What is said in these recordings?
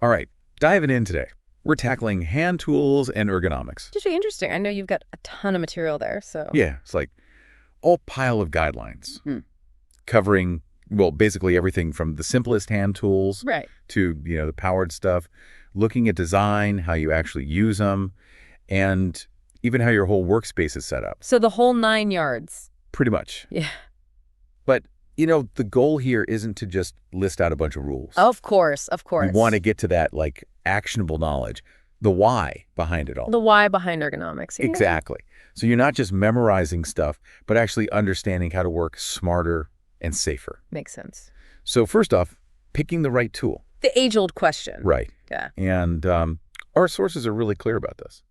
All right, diving in today. We're tackling hand tools and ergonomics. Should be interesting. I know you've got a ton of material there, so. Yeah, it's like all pile of guidelines covering, well, basically everything from the simplest hand tools to, the powered stuff, looking at design, how you actually use them, and even how your whole workspace is set up. So the whole 9 yards. Pretty much. Yeah. But, the goal here isn't to just list out a bunch of rules. Of course. We want to get to that, actionable knowledge, the why behind it all. The why behind ergonomics. Yeah. Exactly. So you're not just memorizing stuff, but actually understanding how to work smarter and safer. Makes sense. So first off, picking the right tool. The age-old question. Right. Yeah. And our sources are really clear about this.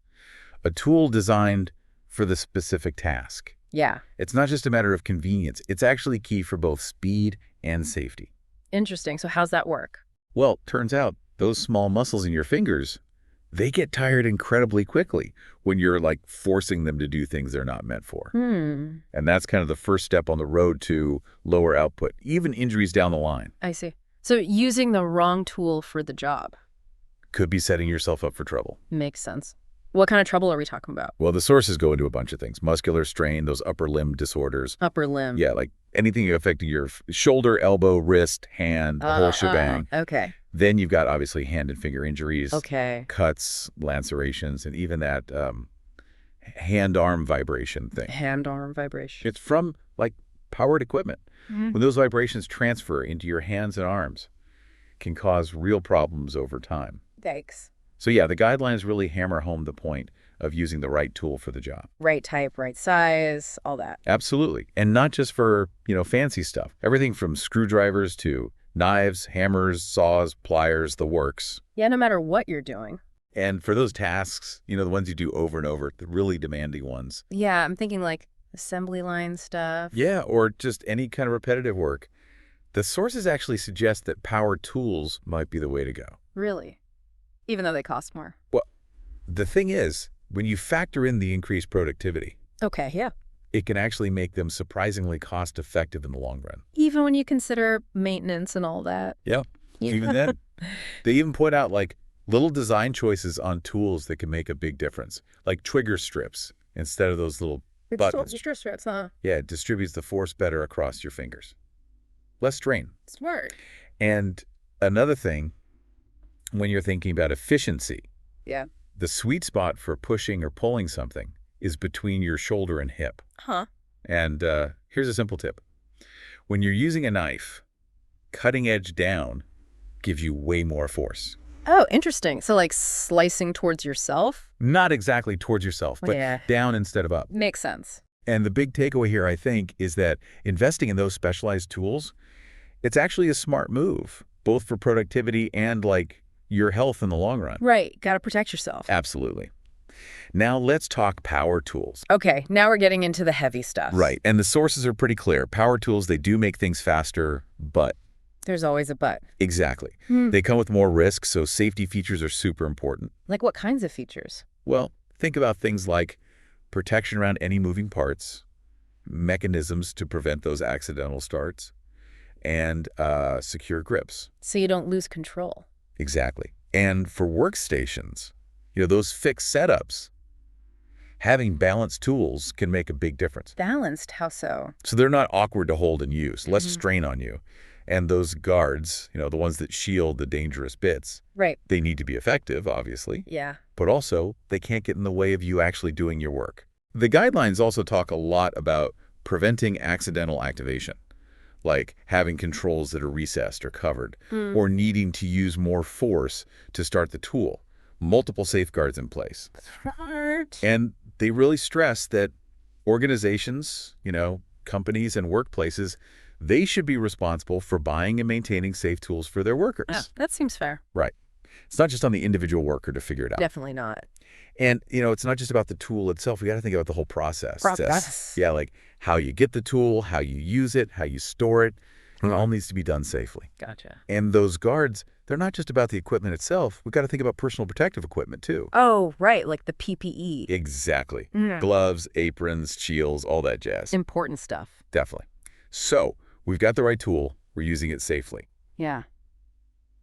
A tool designed for the specific task. Yeah. It's not just a matter of convenience. It's actually key for both speed and safety. Interesting. So how's that work? Well, turns out those small muscles in your fingers, they get tired incredibly quickly when you're forcing them to do things they're not meant for. And that's kind of the first step on the road to lower output, even injuries down the line. I see. So using the wrong tool for the job could be setting yourself up for trouble. Makes sense. What kind of trouble are we talking about? Well, the sources go into a bunch of things. Muscular strain, those upper limb disorders. Upper limb. Yeah, anything affecting your shoulder, elbow, wrist, hand, the whole shebang. Okay. Then you've got, obviously, hand and finger injuries. Okay. Cuts, lacerations, and even that hand-arm vibration thing. Hand-arm vibration. It's from, powered equipment. When those vibrations transfer into your hands and arms, can cause real problems over time. Thanks. So yeah, the guidelines really hammer home the point of using the right tool for the job. Right type, right size, all that. Absolutely. And not just for, fancy stuff. Everything from screwdrivers to knives, hammers, saws, pliers, the works. Yeah, no matter what you're doing. And for those tasks, the ones you do over and over, the really demanding ones. Yeah, I'm thinking assembly line stuff. Yeah, or just any kind of repetitive work. The sources actually suggest that power tools might be the way to go. Really? Even though they cost more? Well, the thing is, when you factor in the increased productivity, okay, yeah, it can actually make them surprisingly cost-effective in the long run. Even when you consider maintenance and all that. Yeah, even then. They even point out, little design choices on tools that can make a big difference, like trigger strips instead of those little buttons. Trigger strips, huh? Yeah, it distributes the force better across your fingers. Less strain. Smart. And another thing, when you're thinking about efficiency, the sweet spot for pushing or pulling something is between your shoulder and hip. Huh. And here's a simple tip. When you're using a knife, cutting edge down gives you way more force. Oh, interesting. So slicing towards yourself? Not exactly towards yourself, but down instead of up. Makes sense. And the big takeaway here, I think, is that investing in those specialized tools, it's actually a smart move, both for productivity and your health in the long run. Right. Got to protect yourself. Absolutely. Now let's talk power tools. Okay. Now we're getting into the heavy stuff. Right. And the sources are pretty clear. Power tools, they do make things faster, but... There's always a but. Exactly. They come with more risks, so safety features are super important. Like what kinds of features? Well, think about things like protection around any moving parts, mechanisms to prevent those accidental starts, and secure grips. So you don't lose control. Exactly. And for workstations, those fixed setups, having balanced tools can make a big difference. Balanced? How so? So they're not awkward to hold and use, less strain on you. And those guards, the ones that shield the dangerous bits, right, they need to be effective, obviously. Yeah. But also, they can't get in the way of you actually doing your work. The guidelines also talk a lot about preventing accidental activation, like having controls that are recessed or covered, or needing to use more force to start the tool. Multiple safeguards in place. Smart. And they really stress that organizations, companies and workplaces, they should be responsible for buying and maintaining safe tools for their workers. Yeah, that seems fair. Right. It's not just on the individual worker to figure it out. Definitely not. And, it's not just about the tool itself. We got to think about the whole process. Process. Yeah, how you get the tool, how you use it, how you store it. It all needs to be done safely. Gotcha. And those guards, they're not just about the equipment itself. We've got to think about personal protective equipment, too. Oh, right, like the PPE. Exactly. Gloves, aprons, shields, all that jazz. Important stuff. Definitely. So, we've got the right tool. We're using it safely. Yeah.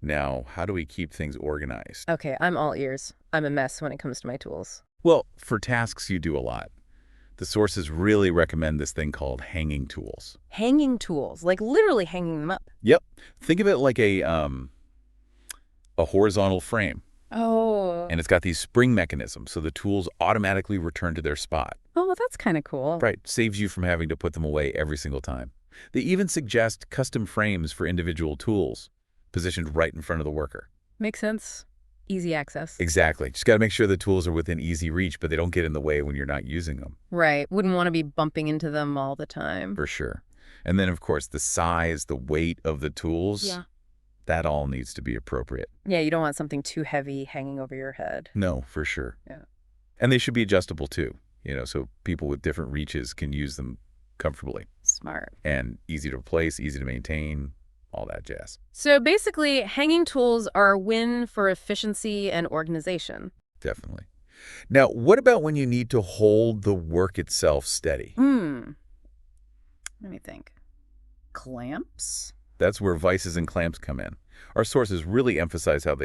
Now, how do we keep things organized? Okay, I'm all ears. I'm a mess when it comes to my tools. Well, for tasks you do a lot, the sources really recommend this thing called hanging tools. Hanging tools, like literally hanging them up. Yep. Think of it like a horizontal frame. Oh. And it's got these spring mechanisms, so the tools automatically return to their spot. Oh, well, that's kind of cool. Right. Saves you from having to put them away every single time. They even suggest custom frames for individual tools, positioned right in front of the worker. Makes sense. Easy access. Exactly. Just got to make sure the tools are within easy reach, but they don't get in the way when you're not using them. Right. Wouldn't want to be bumping into them all the time. For sure. And then, of course, the size, the weight of the tools, Yeah. that all needs to be appropriate. Yeah, you don't want something too heavy hanging over your head. No, for sure. Yeah. And they should be adjustable too, so people with different reaches can use them comfortably. Smart. And easy to replace, easy to maintain, all that jazz. So basically, hanging tools are a win for efficiency and organization. Definitely. Now, what about when you need to hold the work itself steady? Let me think. Clamps? That's where vices and clamps come in. Our sources really emphasize how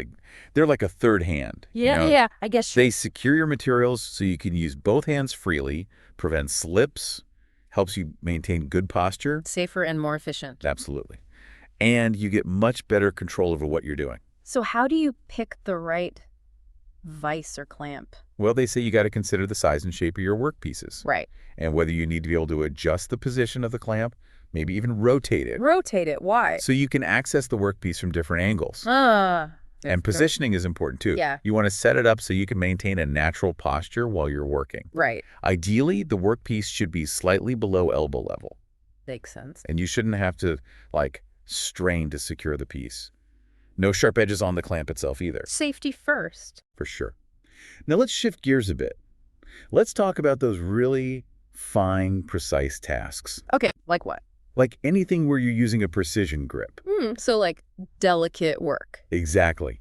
they're like a third hand. Yeah, I guess. They secure your materials so you can use both hands freely, prevent slips, helps you maintain good posture. Safer and more efficient. Absolutely. And you get much better control over what you're doing. So how do you pick the right vice or clamp? Well, they say you got to consider the size and shape of your work pieces. Right. And whether you need to be able to adjust the position of the clamp, maybe even rotate it. Rotate it. Why? So you can access the workpiece from different angles. And positioning is important too. Yeah. You want to set it up so you can maintain a natural posture while you're working. Right. Ideally, the workpiece should be slightly below elbow level. Makes sense. And you shouldn't have to, strain to secure the piece. No sharp edges on the clamp itself either. Safety first. For sure. Now let's shift gears a bit. Let's talk about those really fine, precise tasks. Okay, like what? Like anything where you're using a precision grip. So like delicate work. Exactly.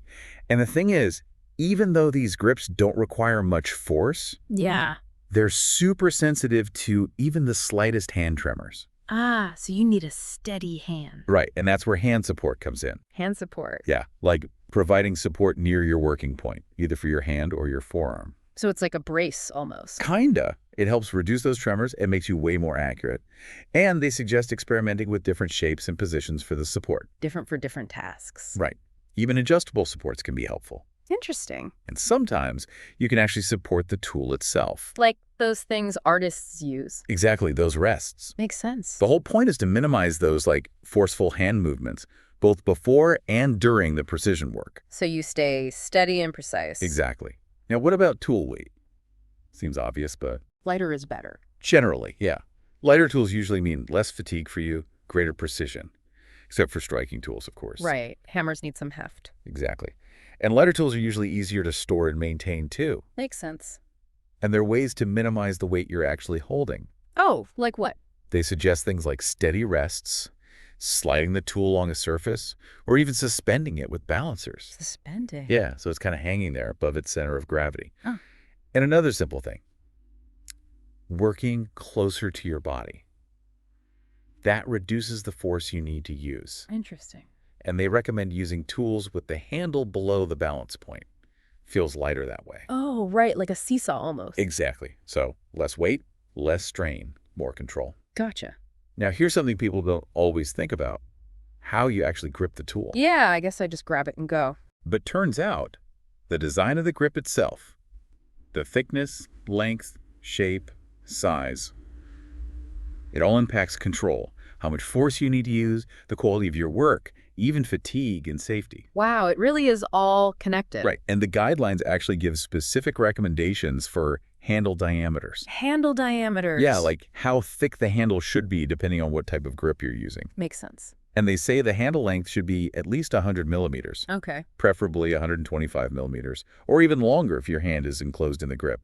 And the thing is, even though these grips don't require much force, Yeah. they're super sensitive to even the slightest hand tremors. So you need a steady hand. Right, and that's where hand support comes in. Hand support. Yeah, like providing support near your working point, either for your hand or your forearm. So it's like a brace almost. Kinda. It helps reduce those tremors and makes you way more accurate. And they suggest experimenting with different shapes and positions for the support. Different for different tasks. Right. Even adjustable supports can be helpful. Interesting. And sometimes you can actually support the tool itself. Like those things artists use. Exactly, those rests. Makes sense. The whole point is to minimize those forceful hand movements, both before and during the precision work. So you stay steady and precise. Exactly. Now, what about tool weight? Seems obvious, but Lighter is better. generally, yeah. Lighter tools usually mean less fatigue for you, greater precision. Except for striking tools, of course. Right. Hammers need some heft. Exactly. And lighter tools are usually easier to store and maintain, too. Makes sense. And there are ways to minimize the weight you're actually holding. Oh, like what? They suggest things like steady rests, sliding the tool along a surface, or even suspending it with balancers. Suspending. Yeah, so it's kind of hanging there above its center of gravity. Oh. And another simple thing, working closer to your body. That reduces the force you need to use. Interesting. And they recommend using tools with the handle below the balance point. Feels lighter that way. Oh, right. Like a seesaw almost. Exactly. So less weight, less strain, more control. Gotcha. Now, here's something people don't always think about. How you actually grip the tool. Yeah, I guess I just grab it and go. But turns out, the design of the grip itself, the thickness, length, shape, size, it all impacts control, how much force you need to use, the quality of your work, even fatigue and safety. Wow, it really is all connected. Right, and the guidelines actually give specific recommendations for handle diameters. Handle diameters. Yeah, like how thick the handle should be depending on what type of grip you're using. Makes sense. And they say the handle length should be at least 100 millimeters, Okay. preferably 125 millimeters, or even longer if your hand is enclosed in the grip,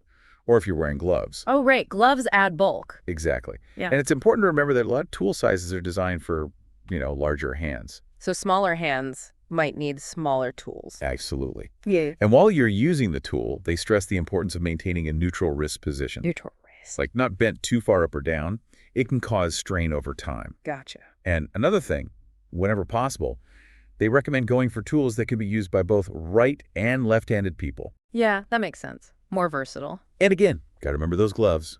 or if you're wearing gloves. Oh, right. Gloves add bulk. Exactly. Yeah. And it's important to remember that a lot of tool sizes are designed for, larger hands. So smaller hands might need smaller tools. Absolutely. Yeah. And while you're using the tool, they stress the importance of maintaining a neutral wrist position. Neutral wrist. Like not bent too far up or down. It can cause strain over time. Gotcha. And another thing, whenever possible, They recommend going for tools that can be used by both right and left-handed people. Yeah, that makes sense. More versatile. And again, got to remember those gloves.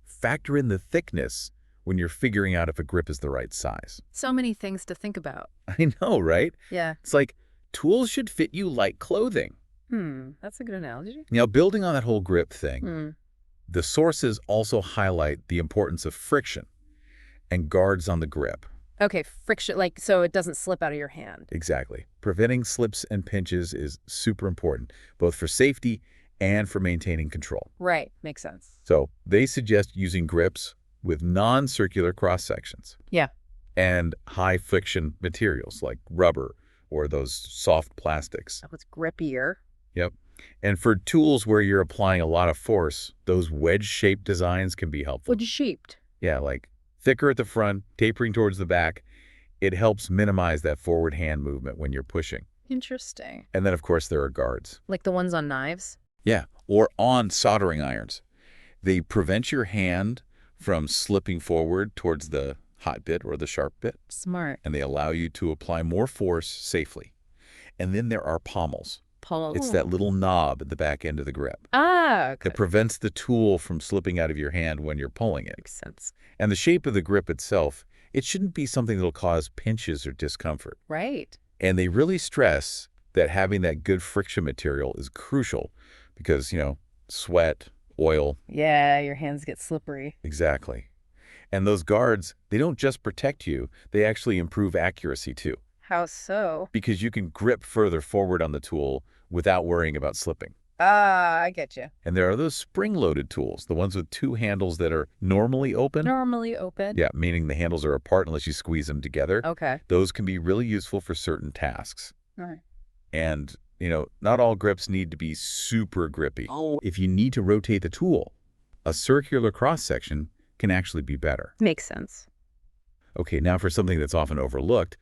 Factor in the thickness when you're figuring out if a grip is the right size. So many things to think about. I know, right? Yeah. It's like tools should fit you like clothing. That's a good analogy. Now, building on that whole grip thing, the sources also highlight the importance of friction and guards on the grip. Okay, friction, like so it doesn't slip out of your hand. Exactly. Preventing slips and pinches is super important, both for safety and for maintaining control. Right, makes sense. So they suggest using grips with non-circular cross-sections. Yeah. And high friction materials like rubber or those soft plastics. That was grippier. Yep. And for tools where you're applying a lot of force, those wedge-shaped designs can be helpful. Wedge-shaped? Yeah, like thicker at the front, tapering towards the back. It helps minimize that forward hand movement when you're pushing. Interesting. And then, of course, there are guards. Like the ones on knives? Yeah, or on soldering irons. They prevent your hand from slipping forward towards the hot bit or the sharp bit. Smart. And they allow you to apply more force safely. And then there are pommels. It's that little knob at the back end of the grip. Ah, okay. That prevents the tool from slipping out of your hand when you're pulling it. Makes sense. And the shape of the grip itself, it shouldn't be something that'll cause pinches or discomfort. Right. And they really stress that having that good friction material is crucial because, sweat, oil. Yeah, your hands get slippery. Exactly. And those guards, they don't just protect you, they actually improve accuracy too. How so? Because you can grip further forward on the tool without worrying about slipping. Ah, I get you. And there are those spring-loaded tools, the ones with two handles that are normally open. Normally open? Yeah, meaning the handles are apart unless you squeeze them together. Okay. Those can be really useful for certain tasks. All right. And, not all grips need to be super grippy. Oh. If you need to rotate the tool, a circular cross-section can actually be better. Makes sense. Okay, now for something that's often overlooked,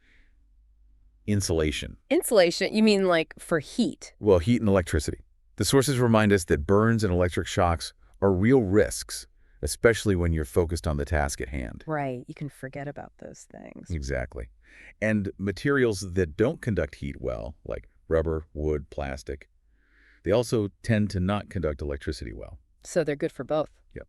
insulation. Insulation? You mean like for heat? Well, heat and electricity. The sources remind us that burns and electric shocks are real risks, especially when you're focused on the task at hand. Right. You can forget about those things. Exactly. And materials that don't conduct heat well, like rubber, wood, plastic, they also tend to not conduct electricity well. So they're good for both. Yep.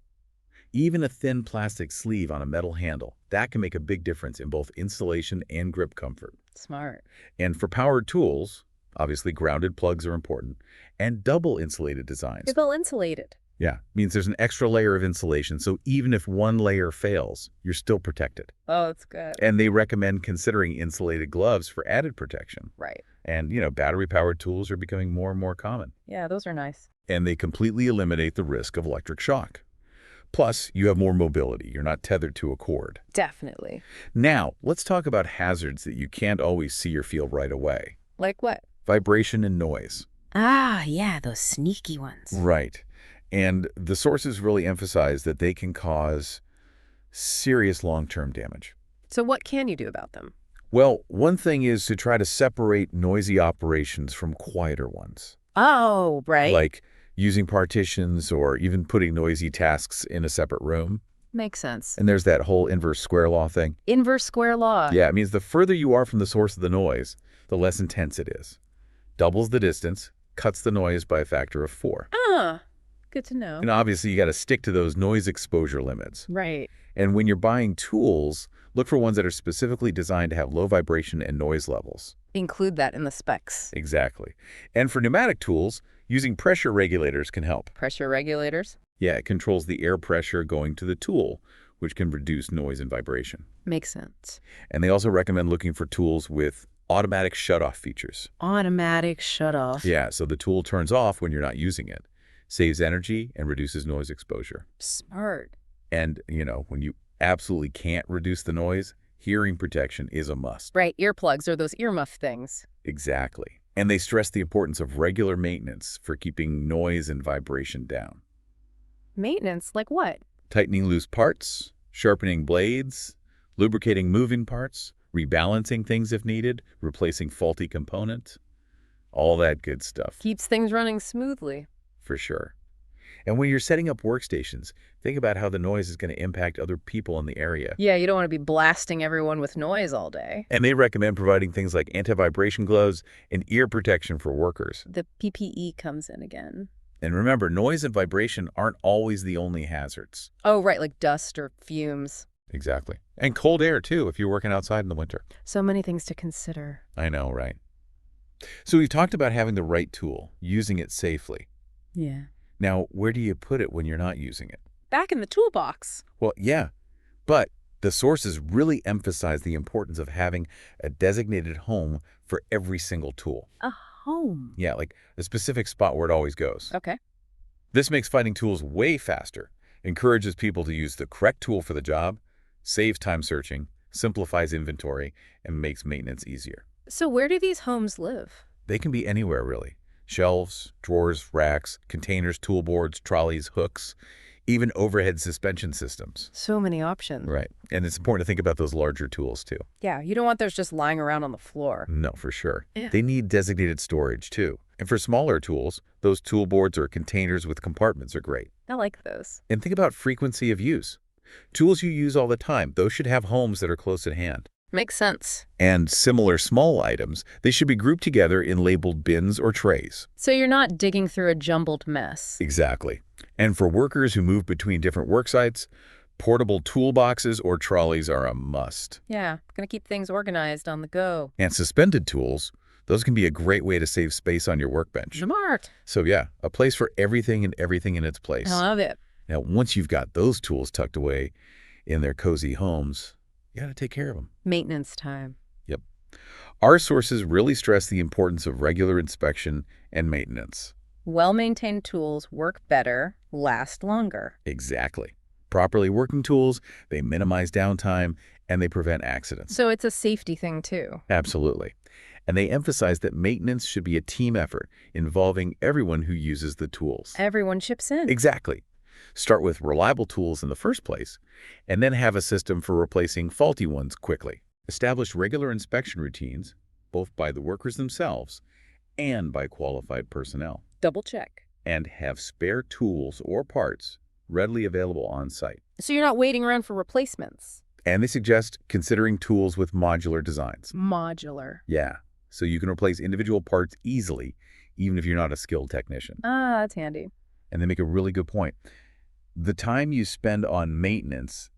Even a thin plastic sleeve on a metal handle, that can make a big difference in both installation and grip comfort. Smart. And for powered tools, obviously grounded plugs are important, and double insulated designs. Double insulated. Yeah, means there's an extra layer of insulation, so even if one layer fails, you're still protected. Oh, that's good. And they recommend considering insulated gloves for added protection. Right. And, battery-powered tools are becoming more and more common. Yeah, those are nice. And they completely eliminate the risk of electric shock. Plus, you have more mobility. You're not tethered to a cord. Definitely. Now, let's talk about hazards that you can't always see or feel right away. Like what? Vibration and noise. Ah, yeah, those sneaky ones. Right. And the sources really emphasize that they can cause serious long-term damage. So what can you do about them? Well, one thing is to try to separate noisy operations from quieter ones. Oh, right. Like using partitions or even putting noisy tasks in a separate room. Makes sense. And there's that whole inverse square law thing. Inverse square law. Yeah, it means the further you are from the source of the noise, the less intense it is. Doubles the distance, cuts the noise by a factor of 4. Ah, good to know. And obviously, you got to stick to those noise exposure limits. Right. And when you're buying tools, look for ones that are specifically designed to have low vibration and noise levels. Include that in the specs. Exactly. And for pneumatic tools, using pressure regulators can help. Pressure regulators? Yeah, it controls the air pressure going to the tool, which can reduce noise and vibration. Makes sense. And they also recommend looking for tools with automatic shutoff features. Automatic shutoff. Yeah, so the tool turns off when you're not using it, saves energy, and reduces noise exposure. Smart. And, when you absolutely can't reduce the noise, hearing protection is a must. Right, earplugs or those earmuff things. Exactly. And they stress the importance of regular maintenance for keeping noise and vibration down. Maintenance? Like what? Tightening loose parts, sharpening blades, lubricating moving parts, rebalancing things if needed, replacing faulty components, all that good stuff. Keeps things running smoothly. For sure. And when you're setting up workstations, think about how the noise is going to impact other people in the area. Yeah, you don't want to be blasting everyone with noise all day. And they recommend providing things like anti-vibration gloves and ear protection for workers. The PPE comes in again. And remember, noise and vibration aren't always the only hazards. Oh, right, like dust or fumes. Exactly. And cold air, too, if you're working outside in the winter. So many things to consider. I know, right? So we've talked about having the right tool, using it safely. Yeah. Now, where do you put it when you're not using it? Back in the toolbox. Well, yeah, but the sources really emphasize the importance of having a designated home for every single tool. A home. Yeah, like a specific spot where it always goes. Okay. This makes finding tools way faster, encourages people to use the correct tool for the job, saves time searching, simplifies inventory, and makes maintenance easier. So where do these homes live? They can be anywhere, really. Shelves, drawers, racks, containers, toolboards, trolleys, hooks, even overhead suspension systems. So many options. Right. And it's important to think about those larger tools, too. Yeah, you don't want those just lying around on the floor. No, for sure. Yeah. They need designated storage, too. And for smaller tools, those toolboards or containers with compartments are great. I like those. And think about frequency of use. Tools you use all the time, those should have homes that are close at hand. Makes sense. And similar small items, they should be grouped together in labeled bins or trays. So you're not digging through a jumbled mess. Exactly. And for workers who move between different work sites, portable toolboxes or trolleys are a must. Yeah, gonna keep things organized on the go. And suspended tools, those can be a great way to save space on your workbench. Smart. So yeah, a place for everything and everything in its place. I love it. Now, once you've got those tools tucked away in their cozy homes, you got to take care of them. Maintenance time. Yep. Our sources really stress the importance of regular inspection and maintenance. Well-maintained tools work better, last longer. Exactly. Properly working tools, they minimize downtime, and they prevent accidents. So it's a safety thing too. Absolutely. And they emphasize that maintenance should be a team effort involving everyone who uses the tools. Everyone chips in. Exactly. Start with reliable tools in the first place, and then have a system for replacing faulty ones quickly. Establish regular inspection routines, both by the workers themselves and by qualified personnel. Double check. And have spare tools or parts readily available on site. So you're not waiting around for replacements. And they suggest considering tools with modular designs. Modular. Yeah, so you can replace individual parts easily, even if you're not a skilled technician. Ah, that's handy. And they make a really good point. The time you spend on maintenance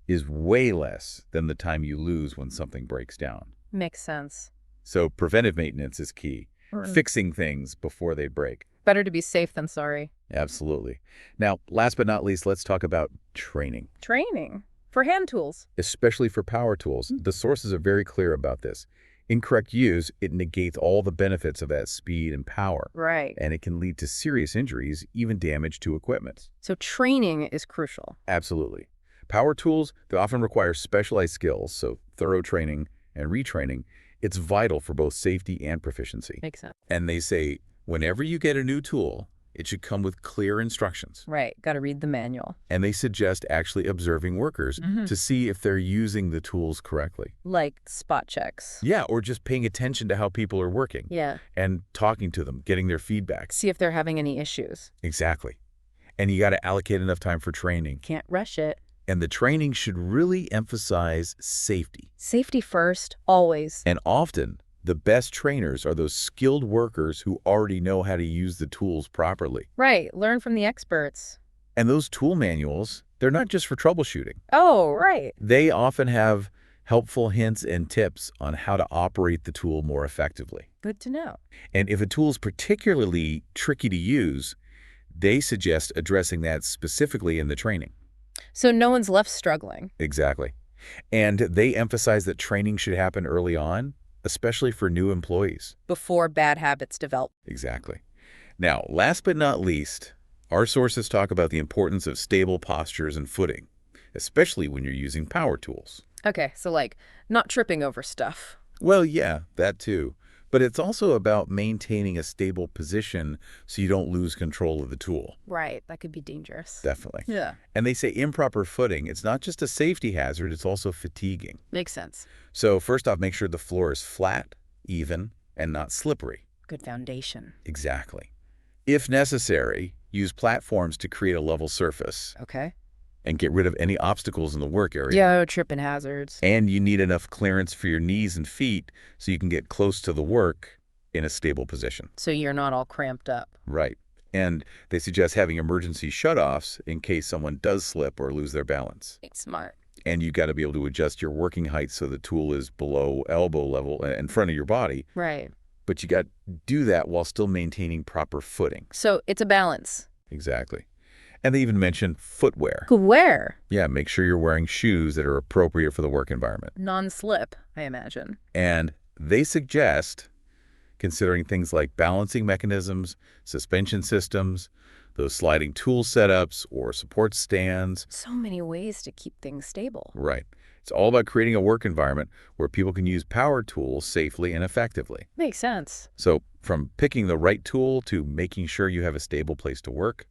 is way less than the time you lose when something breaks down. Makes sense. So preventive maintenance is key. Fixing things before they break. Better to be safe than sorry. Absolutely. Now, last but not least, let's talk about training. Training. For hand tools. Especially for power tools. The sources are very clear about this. Incorrect use, it negates all the benefits of that speed and power. Right. And it can lead to serious injuries, even damage to equipment. So training is crucial. Absolutely. Power tools, they often require specialized skills, so thorough training and retraining. It's vital for both safety and proficiency. Makes sense. And they say, whenever you get a new tool, it should come with clear instructions. Right. Got to read the manual. And they suggest actually observing workers to see if they're using the tools correctly. Like spot checks. Yeah, or just paying attention to how people are working. Yeah. And talking to them, getting their feedback. See if they're having any issues. Exactly. And you got to allocate enough time for training. Can't rush it. And the training should really emphasize safety. Safety first, always. And often, the best trainers are those skilled workers who already know how to use the tools properly. Right. Learn from the experts. And those tool manuals, they're not just for troubleshooting. Oh, right. They often have helpful hints and tips on how to operate the tool more effectively. Good to know. And if a tool is particularly tricky to use, they suggest addressing that specifically in the training. So no one's left struggling. Exactly. And they emphasize that training should happen early on, especially for new employees. Before bad habits develop. Exactly. Now, last but not least, our sources talk about the importance of stable postures and footing, especially when you're using power tools. Okay, so like not tripping over stuff. Well, yeah, that too. But it's also about maintaining a stable position so you don't lose control of the tool. Right, that could be dangerous. Definitely. Yeah. And they say improper footing, it's not just a safety hazard, it's also fatiguing. Makes sense. So first off, make sure the floor is flat, even, and not slippery. Good foundation. Exactly. If necessary, Use platforms to create a level surface Okay. and get rid of any obstacles in the work area. Yeah, tripping hazards. And you need enough clearance for your knees and feet so you can get close to the work in a stable position. So you're not all cramped up. Right. And they suggest having emergency shutoffs in case someone does slip or lose their balance. Smart. And you got to be able to adjust your working height so the tool is below elbow level in front of your body. Right. But you got to do that while still maintaining proper footing. So it's a balance. Exactly. And they even mention footwear. Where? Yeah, make sure you're wearing shoes that are appropriate for the work environment. Non-slip, I imagine. And they suggest considering things like balancing mechanisms, suspension systems, those sliding tool setups or support stands. So many ways to keep things stable. Right. It's all about creating a work environment where people can use power tools safely and effectively. Makes sense. So from picking the right tool to making sure you have a stable place to work,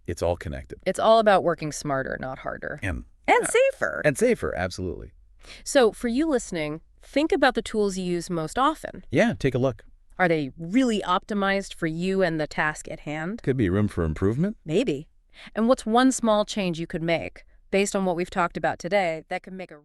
it's all connected. It's all about working smarter, not harder. And safer. And safer, absolutely. So for you listening, think about the tools you use most often. Yeah, take a look. Are they really optimized for you and the task at hand? Could be room for improvement. Maybe. And what's one small change you could make, based on what we've talked about today, that could make a